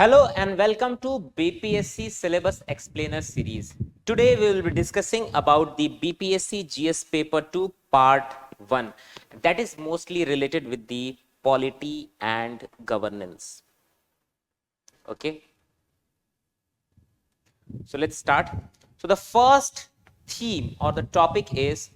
Hello and welcome to BPSC Syllabus Explainer series. Today we will be discussing about the BPSC GS paper 2 part 1 that is mostly related with the polity and governance. Okay. So let's start. So the first theme or the topic is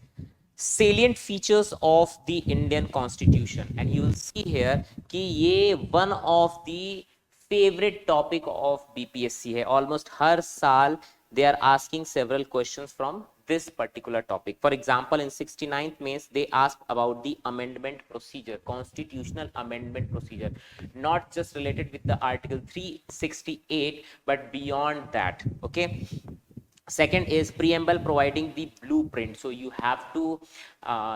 salient features of the Indian Constitution, and you will see here कि ये one of the favorite topic of BPSC है. Almost हर साल they are asking several questions from this particular topic. For example, in 69th Mains, they asked about the amendment procedure, constitutional amendment procedure, not just related with the Article 368, but beyond that. Okay. Second is preamble providing the blueprint. So you have to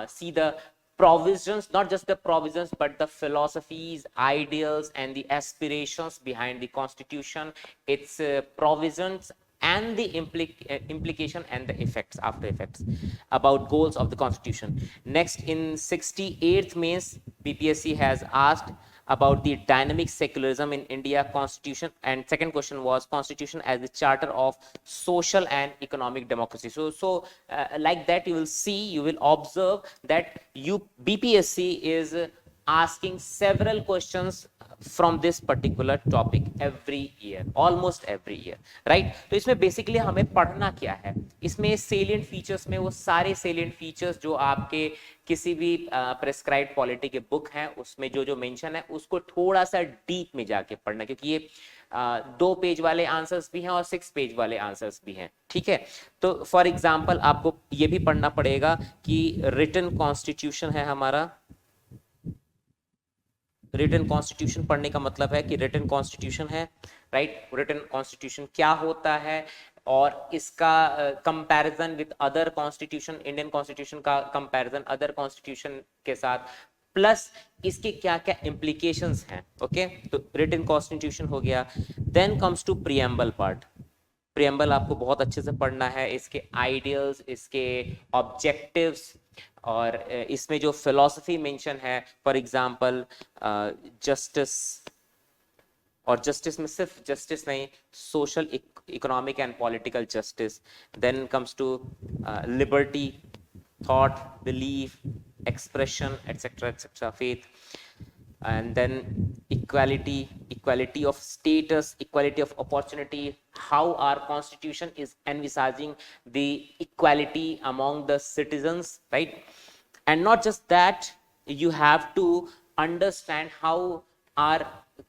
see the provisions, not just the provisions, but the philosophies, ideals, and the aspirations behind the Constitution, its provisions, and the implication and the effects, after effects, about goals of the Constitution. Next, in 68th Mains, BPSC has asked about the dynamic secularism in India Constitution, and second question was Constitution as the charter of social and economic democracy. So like that, you will see, you will observe that BPSC is asking several questions from this particular topic every year, almost every year, right? तो इसमें basically हमें पढ़ना क्या है, इसमें salient features में वो सारे salient features जो आपके किसी भी प्रेस्क्राइब्ड पॉलिटी के बुक हैं उसमें जो जो मेंशन है उसको थोड़ा सा डीप में जाके पढ़ना, क्योंकि ये 2 पेज वाले आंसर्स भी हैं और 6 पेज वाले आंसर्स भी हैं. ठीक है, तो फॉर एग्जांपल आपको ये भी पढ़ना पड़ेगा कि रिटन कॉन्स्टिट्यूशन है हमारा. रिटन कॉन्स्टिट्यूशन पढ़ने का मतलब है कि रिटन कॉन्स्टिट्यूशन है, राइट. रिटन कॉन्स्टिट्यूशन क्या होता है और इसका comparison with other constitution, Indian constitution का कंपैरिजन अदर कॉन्स्टिट्यूशन के साथ, प्लस इसके क्या क्या इम्प्लीकेशंस हैं. ओके, तो रिटन कॉन्स्टिट्यूशन हो गया. Then comes to preamble part. Preamble आपको बहुत अच्छे से पढ़ना है, इसके आइडियल्स, इसके ऑब्जेक्टिव्स, और इसमें जो फिलॉसफी मेंशन है, फॉर एग्जांपल जस्टिस, और जस्टिस में सिर्फ जस्टिस नहीं, social, economic and political justice. Then comes to liberty, thought, belief, expression, etc., faith, and then equality of status, equality of opportunity, how our constitution is envisaging the equality among the citizens, right? And not just that, you have to understand how our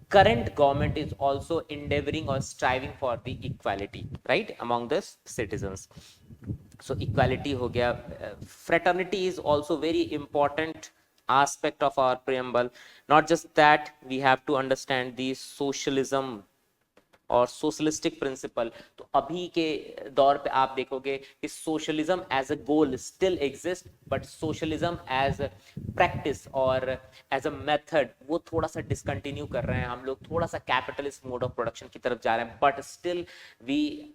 current government is also endeavoring or striving for the equality, right, among the citizens. So equality हो गया. Fraternity is also very important aspect of our preamble. Not just that, we have to understand the socialism और socialistic principle. तो अभी के दौर पे आप देखोगे कि socialism as a goal still exist, but socialism as practice और एज अ मेथड वो थोड़ा सा डिसकंटिन्यू कर रहे हैं. हम लोग थोड़ा सा कैपिटलिस्ट मोड ऑफ प्रोडक्शन की तरफ जा रहे हैं, बट स्टिल वी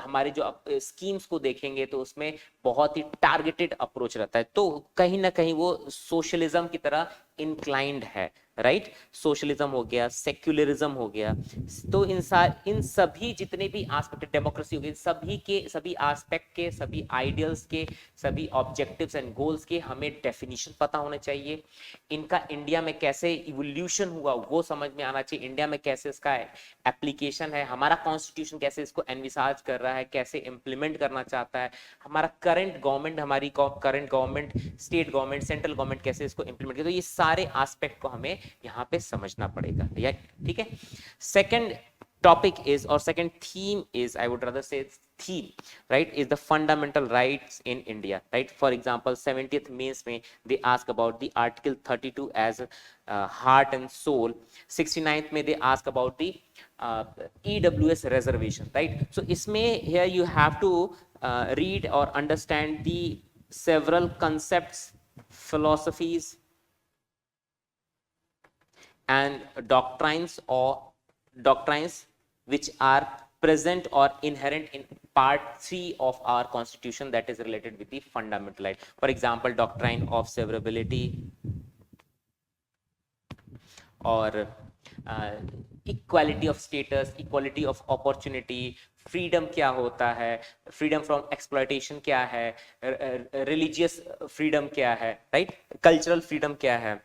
हमारे जो स्कीम्स को देखेंगे तो उसमें बहुत ही टारगेटेड अप्रोच रहता है. तो कहीं ना कहीं वो सोशलिज्म की तरह इंक्लाइंड है, राइट. सोशलिज्म हो गया, सेक्युलरिज्म हो गया. तो इन सभी जितने भी एस्पेक्ट, डेमोक्रेसी हो गई, सभी के सभी एस्पेक्ट के, सभी आइडियल्स के, सभी ऑब्जेक्टिव्स एंड गोल्स के हमें डेफिनेशन पता होने चाहिए. इनका इंडिया में कैसे इवोल्यूशन हुआ वो समझ में आना चाहिए. इंडिया में कैसे इसका एप्लीकेशन है, हमारा कॉन्स्टिट्यूशन कैसे इसको एनविसाज कर रहा है, कैसे इंप्लीमेंट करना चाहता है, हमारा करंट गवर्नमेंट, हमारी current government, state government, central government कैसे इसको इंप्लीमेंट करे. तो ये सारे एस्पेक्ट को हमें यहाँ पे समझना पड़ेगा. या ठीक है. Second topic is, or second theme is, I would rather say theme, right, is the fundamental rights in India, right. For example, 70th Mains में they ask about the Article 32 as heart and soul. 69th में they ask about the EWS reservation, right. So इसमें here you have to read or understand the several concepts, philosophies and doctrines which are present or inherent in part 3 of our constitution, that is related with the fundamental right. For example, doctrine of severability, or equality of status, equality of opportunity, freedom क्या होता है, freedom from exploitation क्या है, religious freedom क्या है, right, cultural freedom क्या है,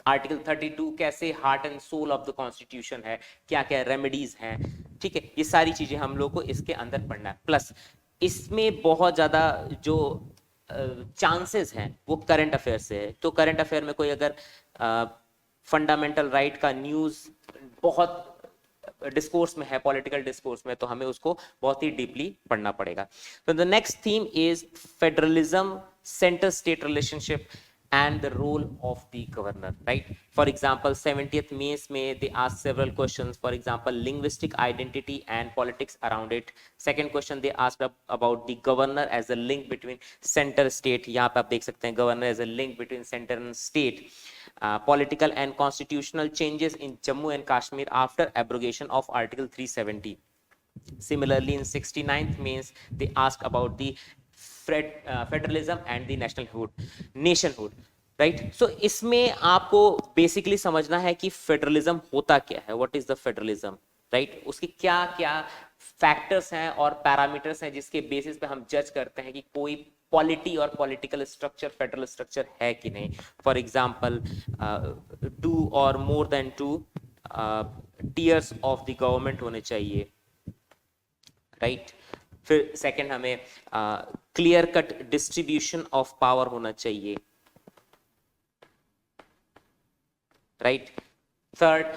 article 32 कैसे heart and soul of the constitution है, क्या क्या रेमेडीज हैं, ठीक है, ये सारी चीजें हम लोग को इसके अंदर पढ़ना है। प्लस इसमें बहुत ज्यादा जो चांसेस हैं वो करंट अफेयर से है। तो करंट अफेयर में कोई अगर फंडामेंटल राइट का न्यूज बहुत डिस्कोर्स में है, पॉलिटिकल डिस्कोर्स में, तो हमें उसको बहुत ही डीपली पढ़ना पड़ेगा। तो the next theme is federalism, centre state relationship and the role of the governor, right? For example, 70th Mays में they ask several questions. For example, linguistic identity and politics around it. Second question they asked about the governor as a link between center state. यहाँ पे आप देख सकते हैं governor as a link between center and state. Political and constitutional changes in Jammu and Kashmir after abrogation of Article 370. Similarly, in 69th Mays they asked about the federalism and the nationhood, right. So इसमें आपको basically समझना है कि federalism होता क्या है, what is the federalism, right, उसके क्या क्या फैक्टर्स हैं और पैरामीटर्स हैं जिसके बेसिस पे हम जज करते हैं कि कोई पॉलिटी और पॉलिटिकल स्ट्रक्चर फेडरल स्ट्रक्चर है कि नहीं। फॉर एग्जांपल, 2 और more than 2 tears of the government होने चाहिए, राइट। फिर सेकंड हमें clear cut distribution of power होना चाहिए, राइट। थर्ड,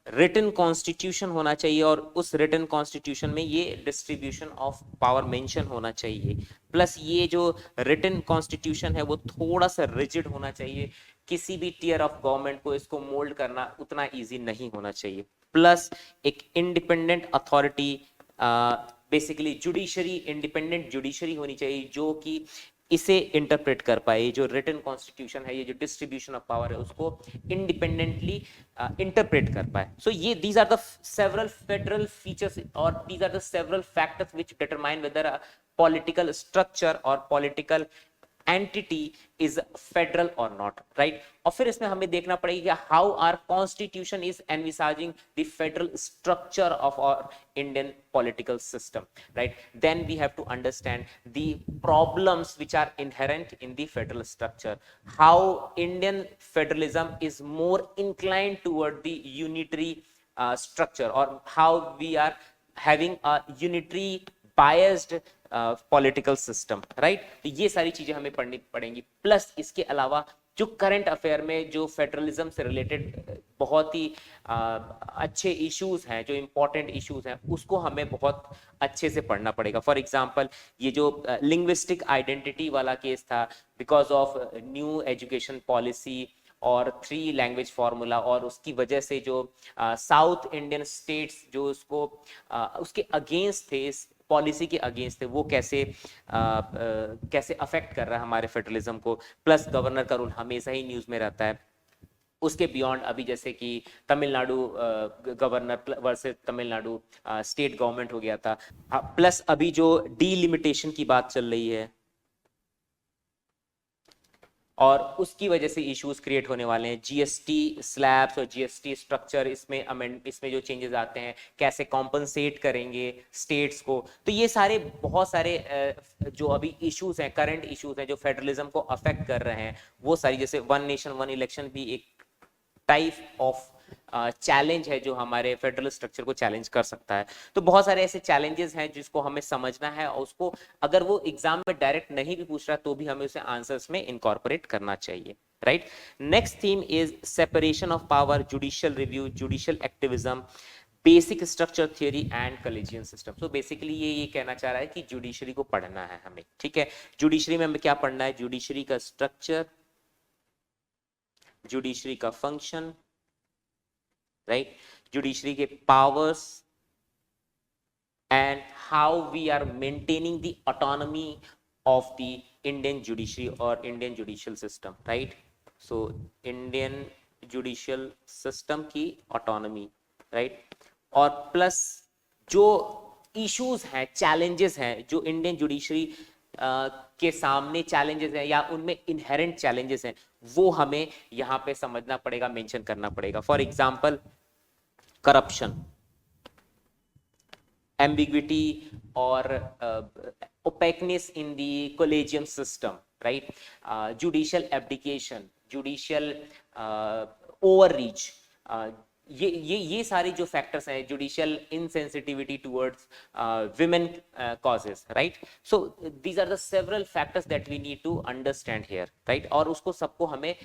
रिटन कॉन्स्टिट्यूशन होना चाहिए और उस रिटन कॉन्स्टिट्यूशन में ये डिस्ट्रीब्यूशन ऑफ पावर मेंशन होना चाहिए। प्लस ये जो रिटन कॉन्स्टिट्यूशन है वो थोड़ा सा रिजिड होना चाहिए, किसी भी टीयर ऑफ गवर्नमेंट को इसको मोल्ड करना उतना इजी नहीं होना चाहिए। प्लस एक independent authority, basically judiciary, independent judiciary होनी चाहिए जो कि इसे इंटरप्रेट कर पाए, जो रिटन कॉन्स्टिट्यूशन है, ये जो डिस्ट्रीब्यूशन ऑफ पावर है उसको इंडिपेंडेंटली इंटरप्रेट कर पाए। सो ये these are the several federal features और these are the several factors which determine whether a political structure और political entity is federal or not, right? और फिर इसमें हमें देखना पड़ेगा how our constitution is envisaging the federal structure of our Indian political system, right? Then we have to understand the problems which are inherent in the federal structure, how Indian federalism is more inclined toward the unitary structure, or how we are having a unitary biased political system, right. तो ये सारी चीजें हमें पढ़नी पड़ेंगी। Plus इसके अलावा जो करंट अफेयर में जो फेडरलिज्म से रिलेटेड बहुत ही अच्छे इश्यूज हैं, जो इंपॉर्टेंट इश्यूज हैं, उसको हमें बहुत अच्छे से पढ़ना पड़ेगा। फॉर एग्जांपल, ये जो लिंग्विस्टिक आइडेंटिटी वाला केस था, because of new education policy और 3 लैंग्वेज फार्मूला, और उसकी वजह से जो साउथ इंडियन स्टेट्स जो उसको उसके अगेंस्ट थे, इस पॉलिसी के अगेंस्ट थे, वो कैसे कैसे अफेक्ट कर रहा है हमारे फेडरलिज्म को। प्लस गवर्नर का रोल हमेशा ही न्यूज में रहता है। उसके बियॉन्ड अभी जैसे कि Tamil Nadu governor versus Tamil Nadu state government हो गया था। प्लस अभी जो डीलिमिटेशन की बात चल रही है और उसकी वजह से इश्यूज क्रिएट होने वाले हैं। जीएसटी स्लैब्स और जीएसटी स्ट्रक्चर, इसमें जो चेंजेस आते हैं, कैसे कॉम्पनसेट करेंगे स्टेट्स को। तो ये सारे बहुत सारे जो अभी इश्यूज हैं, करंट इश्यूज हैं, जो फेडरलिज्म को अफेक्ट कर रहे हैं, वो सारी, जैसे 1 नेशन 1 इलेक्शन भी एक टाइप ऑफ चैलेंज है जो हमारे फेडरल स्ट्रक्चर को चैलेंज कर सकता है। तो बहुत सारे ऐसे चैलेंजेस हैं जिसको हमें समझना है, और उसको अगर वो एग्जाम में डायरेक्ट नहीं भी पूछ रहा तो भी हमें उसे आंसर्स में इनकॉर्पोरेट करना चाहिए, right. Next theme is separation of power, judicial review, judicial activism, basic structure theory and collegian system. So basically ये कहना चाह रहा है कि जुडिशरी को पढ़ना है हमें, ठीक है। जुडिशरी में हमें क्या पढ़ना है? जुडिशरी का स्ट्रक्चर, जुडिशरी का फंक्शन, राइट, जुडिशरी के powers, and how we are maintaining the autonomy of the Indian judiciary और Indian judicial system, right. So Indian judicial system की ऑटोनॉमी, राइट। और प्लस जो इश्यूज हैं, चैलेंजेस हैं जो इंडियन जुडिशरी के सामने चैलेंजेस हैं या उनमें इनहेरेंट चैलेंजेस हैं, वो हमें यहाँ पे समझना पड़ेगा, मेंशन करना पड़ेगा। For example, corruption, ambiguity or opaqueness in the collegium system, right? Judicial abdication, judicial overreach, ये सारी जो फैक्टर्स हैं, judicial insensitivity towards women causes, right? So these are the several factors that we need to understand here, right? और उसको सबको हमें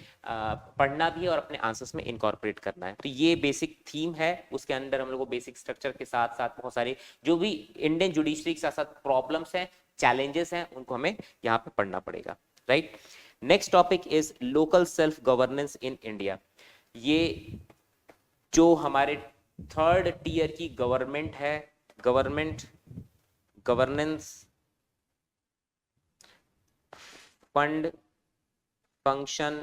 पढ़ना भी है और अपने आंसर्स में इनकॉर्पोरेट करना है। तो ये बेसिक थीम है, उसके अंदर हम लोग को बेसिक स्ट्रक्चर के साथ साथ बहुत सारे जो भी इंडियन जुडिशरी के साथ साथ प्रॉब्लम्स हैं, चैलेंजेस हैं, उनको हमें यहाँ पे पढ़ना पड़ेगा, right? Next topic is local self governance in India. ये जो हमारे थर्ड टीयर की गवर्नमेंट है, government governance fund function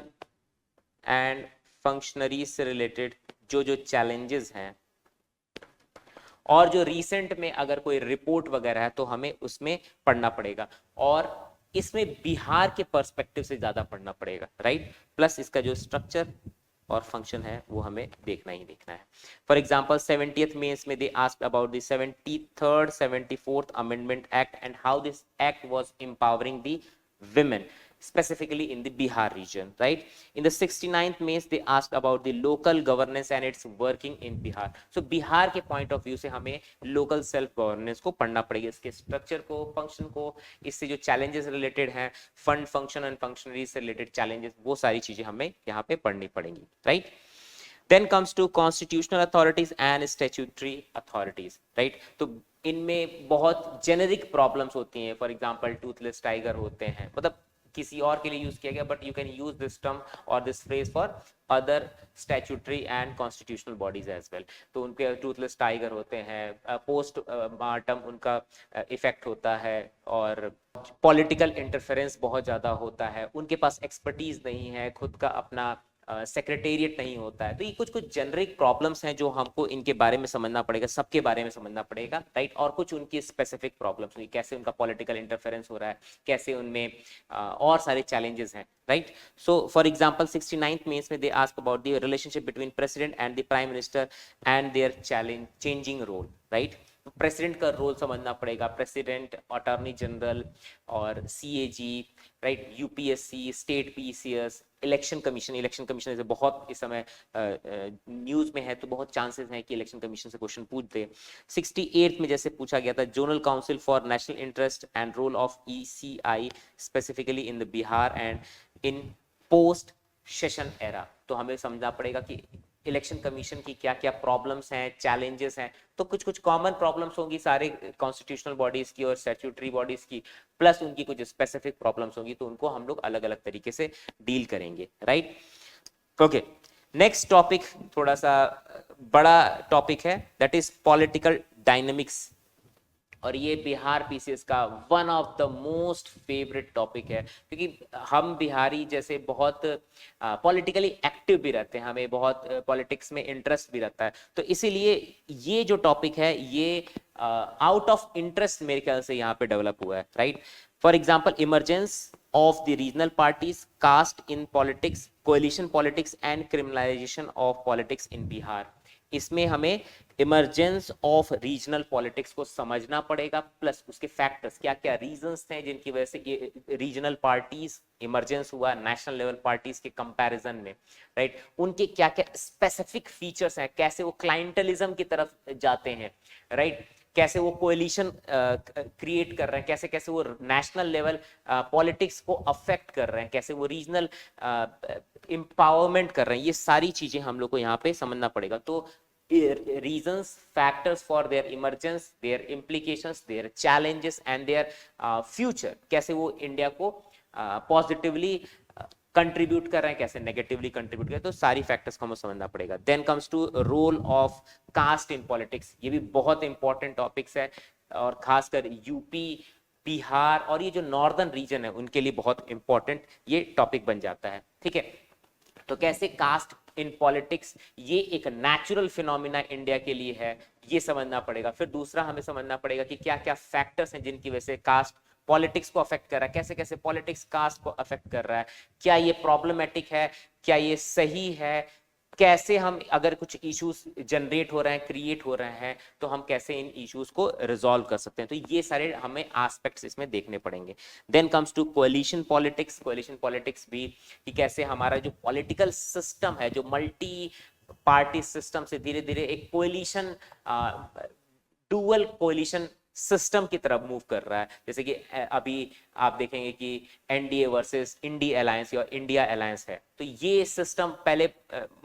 and functionaries से रिलेटेड जो जो चैलेंजेस हैं, और जो रिसेंट में अगर कोई रिपोर्ट वगैरह है तो हमें उसमें पढ़ना पड़ेगा, और इसमें बिहार के पर्सपेक्टिव से ज्यादा पढ़ना पड़ेगा, राइट? प्लस इसका जो स्ट्रक्चर और फंक्शन है वो हमें देखना ही देखना है। फॉर एग्जाम्पल 70th मेंस में they asked about the 73rd 74th amendment act and how this act was empowering the women specifically in the Bihar region, right? In the 69th mains they asked about the local governance and its working in Bihar. So Bihar के point of view से हमें local self governance को पढ़ना पड़ेगा, इसके structure को, function को, इससे जो challenges related हैं, fund function and functionaries से related challenges, वो सारी चीजें हमें यहाँ पे पढ़नी पड़ेंगी, right? Then comes to constitutional authorities and statutory authorities, right? तो इनमें बहुत जेनेरिक प्रॉब्लम्स होती हैं। फॉर एग्जांपल टूथलेस टाइगर होते हैं, मतलब किसी और के लिए यूज किया गया, but you can use this term और this phrase for other statutory and constitutional bodies as well. तो उनके टूथलेस टाइगर होते हैं, पोस्ट मार्टम उनका इफेक्ट होता है, और पॉलिटिकल इंटरफेरेंस बहुत ज्यादा होता है, उनके पास एक्सपर्टीज नहीं है, खुद का अपना सेक्रेटेरिएट नहीं होता है। तो ये कुछ कुछ जेनरिक प्रॉब्लम्स हैं जो हमको इनके बारे में समझना पड़ेगा, सबके बारे में समझना पड़ेगा, राइट? और कुछ उनकी स्पेसिफिक प्रॉब्लम्स हुई, कैसे उनका पॉलिटिकल इंटरफेरेंस हो रहा है, कैसे उनमें और सारे चैलेंजेस हैं, right? So for example 69th mains में they ask about the relationship between president and the prime minister and their changing role, right? President का रोल समझना पड़ेगा, प्रेसिडेंट, अटॉर्नी जनरल और CAG, right? UPSC, state PCS, election commission से बहुत इस समय news में है, तो बहुत चांसेस हैं कि इलेक्शन कमीशन से क्वेश्चन पूछ दे। 68th में जैसे पूछा गया था, zonal council for national interest and role of ECI specifically in the Bihar and in post session era. तो हमें समझना पड़ेगा कि इलेक्शन कमीशन की क्या क्या प्रॉब्लम्स हैं, चैलेंजेस हैं। तो कुछ कुछ कॉमन प्रॉब्लम्स होंगी सारे कॉन्स्टिट्यूशनल बॉडीज की और स्टैट्यूटरी बॉडीज की, प्लस उनकी कुछ स्पेसिफिक प्रॉब्लम्स होंगी, तो उनको हम लोग अलग अलग तरीके से डील करेंगे, राइट? ओके, नेक्स्ट टॉपिक थोड़ा सा बड़ा टॉपिक है, दैट इज पॉलिटिकल डायनेमिक्स, और ये बिहार पीसीएस का one of the most favourite topic है, क्योंकि हम बिहारी जैसे बहुत पॉलिटिकली एक्टिव भी रहते हैं, हमें बहुत पॉलिटिक्स में इंटरेस्ट भी रहता है, तो इसीलिए ये जो टॉपिक है ये आउट ऑफ इंटरेस्ट मेरे ख्याल से यहाँ पे डेवलप हुआ है, right? For example emergence of the regional parties, caste in politics, coalition politics and criminalization of politics in Bihar. इसमें हमें इमरजेंस ऑफ रीजनल पॉलिटिक्स को समझना पड़ेगा, प्लस उसके फैक्टर्स, क्या क्या रीजंस थे जिनकी वजह से ये रीजनल पार्टीज इमरजेंस हुआ नेशनल लेवल पार्टीज के कंपैरिजन में, राइट? उनके क्या क्या स्पेसिफिक फीचर्स हैं, कैसे वो क्लाइंटलिज्म की तरफ जाते हैं, राइट? कैसे वो कोएलिशन क्रिएट कर रहे हैं, कैसे कैसे वो नेशनल लेवल पॉलिटिक्स को अफेक्ट कर रहे हैं, कैसे वो रीजनल एम्पावरमेंट कर रहे हैं, ये सारी चीजें हम लोग को यहाँ पे समझना पड़ेगा। तो reasons, factors for their emergence, their implications, their challenges and their future, कैसे वो इंडिया को पॉजिटिवली कंट्रीब्यूट कर रहे हैं, कैसे नेगेटिवली कंट्रीब्यूट कर रहे हैं, तो सारी फैक्टर्स को हमें समझना पड़ेगा। Then comes to role of caste in politics, ये भी बहुत इंपॉर्टेंट टॉपिक्स है, और खासकर यूपी, बिहार और ये जो नॉर्दर्न रीजन है उनके लिए बहुत इंपॉर्टेंट ये टॉपिक बन जाता है, ठीक है? तो कैसे कास्ट इन पॉलिटिक्स ये एक नेचुरल फिनोमिना इंडिया के लिए है, ये समझना पड़ेगा। फिर दूसरा हमें समझना पड़ेगा कि क्या क्या फैक्टर्स हैं जिनकी वजह से कास्ट पॉलिटिक्स को अफेक्ट कर रहा है, कैसे कैसे पॉलिटिक्स कास्ट को अफेक्ट कर रहा है, क्या ये प्रॉब्लमेटिक है, क्या ये सही है, कैसे हम अगर कुछ इश्यूज जनरेट हो रहे हैं, क्रिएट हो रहे हैं, तो हम कैसे इन इश्यूज को रिजॉल्व कर सकते हैं। तो ये सारे हमें एस्पेक्ट्स इसमें देखने पड़ेंगे। Then comes to coalition politics. Coalition politics भी कि कैसे हमारा जो पॉलिटिकल सिस्टम है, जो मल्टी पार्टी सिस्टम से धीरे धीरे एक कोएलिशन, डुअल कोएलिशन सिस्टम की तरफ मूव कर रहा है। जैसे कि अभी आप देखेंगे कि एनडीए वर्सेस इंडी अलायंस या इंडिया अलायंस है, तो ये सिस्टम पहले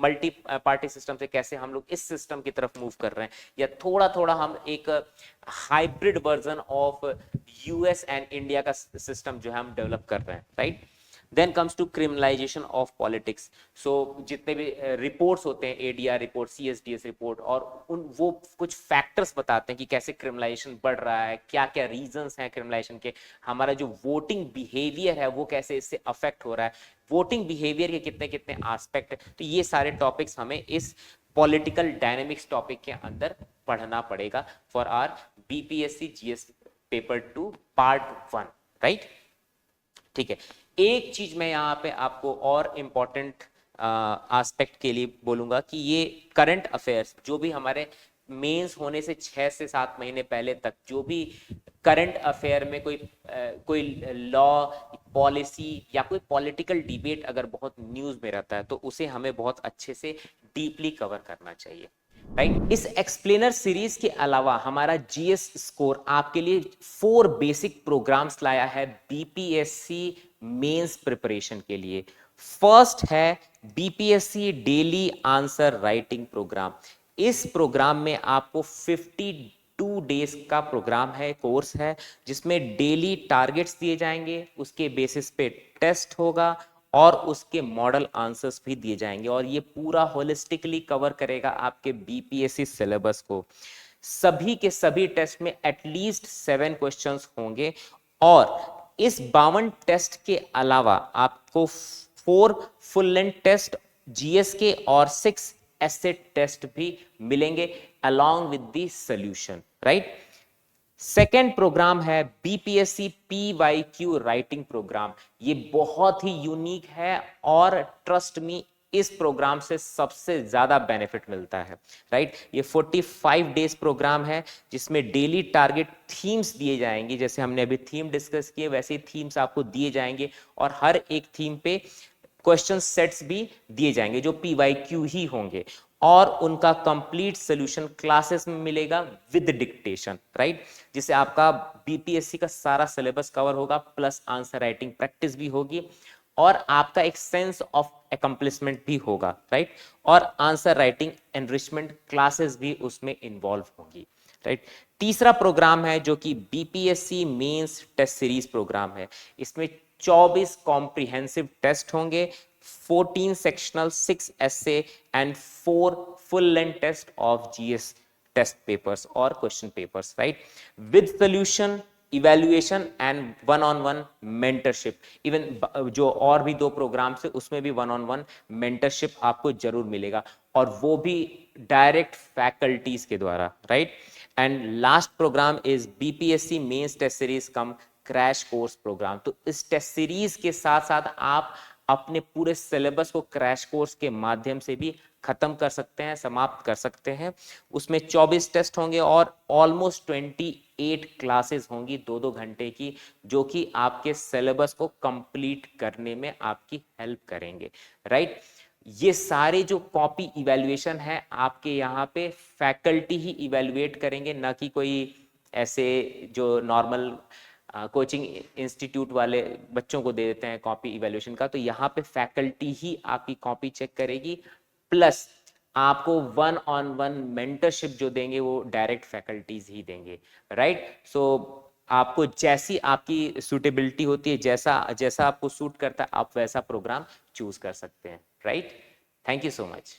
मल्टी पार्टी सिस्टम से कैसे हम लोग इस सिस्टम की तरफ मूव कर रहे हैं, या थोड़ा थोड़ा हम एक hybrid version of US and India का सिस्टम जो है हम डेवलप कर रहे हैं, right. Then comes to criminalization of politics. So जितने भी रिपोर्ट्स होते हैं, एडीआर रिपोर्ट, सीएसडीएस रिपोर्ट, और उन वो कुछ फैक्टर्स बताते हैं कि कैसे क्रिमिनलाइजेशन बढ़ रहा है, क्या क्या रीजंस हैं क्रिमिनलाइजेशन के, हमारा जो वोटिंग बिहेवियर है वो कैसे इससे अफेक्ट हो रहा है, वोटिंग बिहेवियर के कितने कितने एस्पेक्ट है। तो ये सारे टॉपिक्स हमें इस पॉलिटिकल डायनेमिक्स टॉपिक के अंदर पढ़ना पड़ेगा for our BPSC GS paper 2 part 1, right. ठीक है, एक चीज मैं यहाँ पे आपको और इम्पोर्टेंट एस्पेक्ट के लिए बोलूंगा कि ये करंट अफेयर्स जो भी हमारे मेंस होने से 6 से 7 महीने पहले तक जो भी करंट अफेयर में कोई लॉ, पॉलिसी या कोई पॉलिटिकल डिबेट अगर बहुत न्यूज में रहता है, तो उसे हमें बहुत अच्छे से डीपली कवर करना चाहिए, राइट। इस एक्सप्लेनर सीरीज के अलावा हमारा जीएस स्कोर आपके लिए 4 बेसिक प्रोग्राम्स लाया है बीपीएससी मेंस प्रिपरेशन के लिए। फर्स्ट है BPSC daily answer writing program. इस प्रोग्राम में आपको 52 डेज का प्रोग्राम है, कोर्स है, जिसमें डेली टारगेट्स दिए जाएंगे, उसके बेसिस पे टेस्ट होगा और उसके मॉडल आंसर्स भी दिए जाएंगे, और ये पूरा होलिस्टिकली कवर करेगा आपके बीपीएससी सिलेबस को। सभी के सभी टेस्ट में एटलीस्ट 7 क्वेश्चंस होंगे, और इस 52 टेस्ट के अलावा आपको 4 फुल लेंथ टेस्ट जीएस के और 6 एसे टेस्ट भी मिलेंगे along with the solution, right. Second program है बीपीएससी पीवाईक्यू राइटिंग प्रोग्राम। ये बहुत ही यूनिक है और ट्रस्ट मी इस प्रोग्राम से सबसे ज्यादा बेनिफिट मिलता है, राइट। ये 45 डेज प्रोग्राम है जिसमें डेली टारगेट थीम्स दिए जाएंगे, जैसे हमने अभी थीम डिस्कस किए वैसे ही थीम्स आपको दिए जाएंगे, और हर एक थीम पे क्वेश्चन सेट्स भी दिए जाएंगे जो पीवाईक्यू ही होंगे, और उनका कंप्लीट सॉल्यूशन क्लासेस में मिलेगा विद डिक्टेशन, राइट, जिससे आपका बीपीएससी का सारा सिलेबस कवर होगा, प्लस आंसर राइटिंग प्रैक्टिस भी होगी, और आपका एक सेंस ऑफ अकम्प्लिशमेंट भी होगा, राइट, और आंसर राइटिंग एनरिचमेंट क्लासेस भी उसमें इन्वॉल्व होंगी, राइट। तीसरा प्रोग्राम है जो कि BPSC mains test series program है। इसमें 24 कॉम्प्रिहेंसिव टेस्ट होंगे, 14 sectional, 6 essay and 4 full length test of GS test papers or question papers, right, with solution, evaluation and one-on-one mentorship। Even जो और भी 2 प्रोग्राम से उसमें भी one-on-one mentorship आपको जरूर मिलेगा, और वो भी डायरेक्ट फैकल्टीज के द्वारा, right. And last program is BPSC mains test series cum crash course program. तो इस टेस्ट सीरीज के साथ साथ आप अपने पूरे सिलेबस को क्रैश कोर्स के माध्यम से भी खत्म कर सकते हैं, समाप्त कर सकते हैं। उसमें 24 टेस्ट होंगे और ऑलमोस्ट 28 क्लासेस होंगी 2-2 घंटे की, जो कि आपके सिलेबस को कंप्लीट करने में आपकी हेल्प करेंगे, राइट। ये सारे जो कॉपी इवैल्यूएशन है आपके यहाँ पे फैकल्टी ही इवैल्यूएट करेंगे, ना कि कोई ऐसे जो नॉर्मल कोचिंग इंस्टीट्यूट वाले बच्चों को दे देते हैं कॉपी इवैल्यूएशन का। तो यहाँ पे फैकल्टी ही आपकी कॉपी चेक करेगी, प्लस आपको 1-on-1 मेंटरशिप जो देंगे वो डायरेक्ट फैकल्टीज ही देंगे, राइट। सो आपको जैसी आपकी सूटेबिलिटी होती है, जैसा जैसा आपको सूट करता है, आप वैसा प्रोग्राम चूज कर सकते हैं, right. Thank you so much.